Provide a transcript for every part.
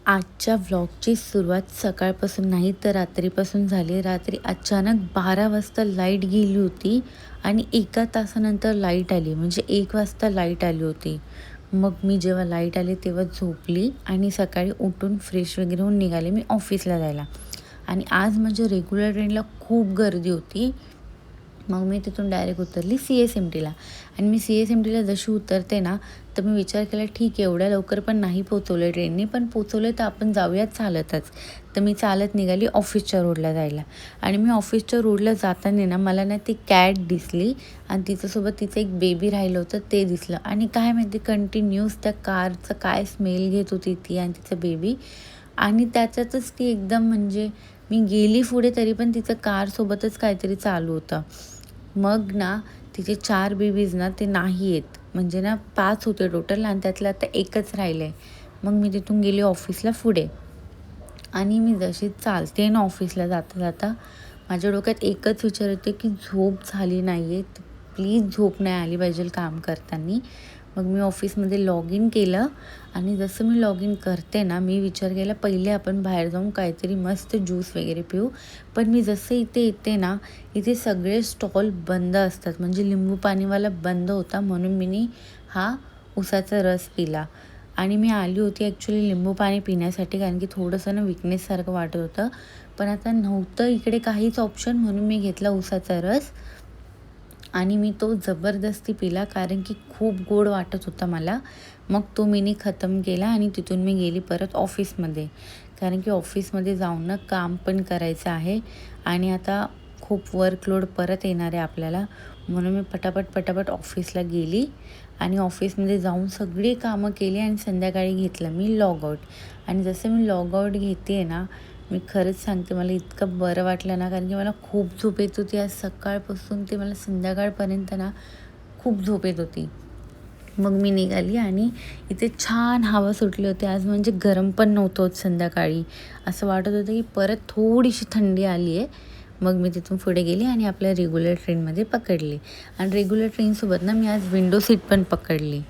आजच्या व्लॉगची सुरुवात सकाळपासून नाही तर रात्रीपासून झाली. रात्री अचानक 12 वाजता लाईट गेली होती आणि 1 तासानंतर लाईट आली. म्हणजे 1 वाजता लाईट आली होती. मग मी जेव्हा लाईट आली तेव्हा झोपली आणि सकाळी उठून फ्रेश वगैरे होऊन निघाले मी ऑफिसला जायला. आणि आज माझ्या रेग्युलर ट्रेनला खूप गर्दी होती. मग मी तिथून डायरेक्ट उतरली CSMTला आणि मी CSMTला जशी उतरते ना, तर मी विचार केला ठीक आहे एवढ्या लवकर पण नाही पोचवलं ट्रेननी, पण पोचवलं तर आपण जाऊयात चालतच. तर मी चालत निघाली ऑफिसच्या रोडला जायला आणि मी ऑफिसच्या रोडला जाताना ना मला ना ती कॅट दिसली आणि तिच्यासोबत तिचं एक बेबी राहिलं होतं ते दिसलं आणि काय माहिती कंटिन्यूस त्या कारचं काय स्मेल घेत होती ती आणि तिचं बेबी आणि त्याच्यातच ती एकदम म्हणजे मी गेली पुढे तरी पण तिचं कारसोबतच काहीतरी चालू होतं. मग ना तिचे 4 बेबीज ना ते नाही आहेत. म्हणजे ना 5 होते टोटल आणि त्यातलं आता 1च राहिलं आहे. मग मी तिथून गेली ऑफिसला पुढे आणि मी जशी चालते ना ऑफिसला जाता जाता माझ्या डोक्यात एकच विचार येते की झोप झाली नाही आहे. प्लीज झोप नाही आली पाहिजे काम करताना. मग मी ऑफिसमध्ये लॉग इन केलं आणि जसं मी लॉग इन करते ना मी विचार केला पहिले आपण बाहेर जाऊन काहीतरी मस्त ज्यूस वगैरे पिऊ. पण मी जसं इथे येते ना इथे सगळे स्टॉल बंद असतात. म्हणजे लिंबू पाणीवाला बंद होता म्हणून मी हा उसाचा रस पिला आणि मी आली होती ॲक्च्युली लिंबू पाणी पिण्यासाठी कारण की थोडंसं ना विकनेससारखं वाटत होतं. पण आता नव्हतं इकडे काहीच ऑप्शन म्हणून मी घेतला उसाचा रस आणि मी तो जबरदस्ती पिला कारण की खूप गोड वाटत होता मला. मग तो मी खतम केला आणि तिथून मी गेली परत ऑफिसमध्ये कारण की ऑफिसमध्ये जाऊन ना काम पण करायचं आहे आणि आता खूप वर्कलोड परत येणार आहे आपल्याला. म्हणून मी पटापट ऑफिसला गेली आणि ऑफिसमध्ये जाऊन सगळी कामं केली आणि संध्याकाळी घेतलं मी लॉगआउट. आणि जसं मी लॉगआउट घेते ना मी खरंच सांगते मला इतकं बरं वाटलं ना कारण की मला खूप झोप येत होती. आज सकाळपासून ते मला संध्याकाळपर्यंत ना खूप झोप येत होती. मग मी निघाली आणि इथे छान हवा सुटली होती. आज म्हणजे गरम पण नव्हतं होत संध्याकाळी. असं वाटत होतं की परत थोडीशी थंडी आली आहे. मग मी तिथून पुढे गेली आणि आपल्या रेग्युलर ट्रेनमध्ये पकडली आणि रेग्युलर ट्रेनसोबत ना मी आज विंडो सीट पण पकडली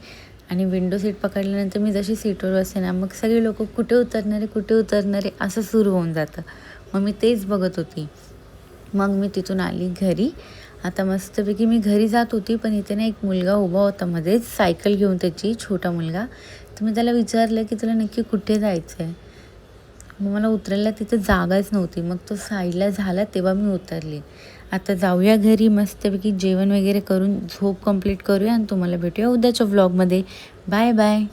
आणि विंडो सीट पकडल्यानंतर मी जशी सीटवर बसते ना मग सगळे लोक कुठे उतरणारे असं सुरू होऊन जातं. मग मी तेच बघत होती. मग मी तिथून आली घरी. आता मस्तपैकी मी घरी जात होती पण इथे ना एक मुलगा उभा होता मध्येच सायकल घेऊन त्याची छोटा मुलगा. तर मी त्याला विचारलं की तुला नक्की कुठे जायचं आहे. मग मला उतरायला तिथं जागाच नव्हती. मग तो साईडला झाला तेव्हा मी उतरली. आता जाऊया घरी मस्तपैकी जेवण वगैरे करून झोप कंप्लीट करूया आणि तुम्हाला भेटूया उद्याच्या व्लॉगमध्ये. Bye bye.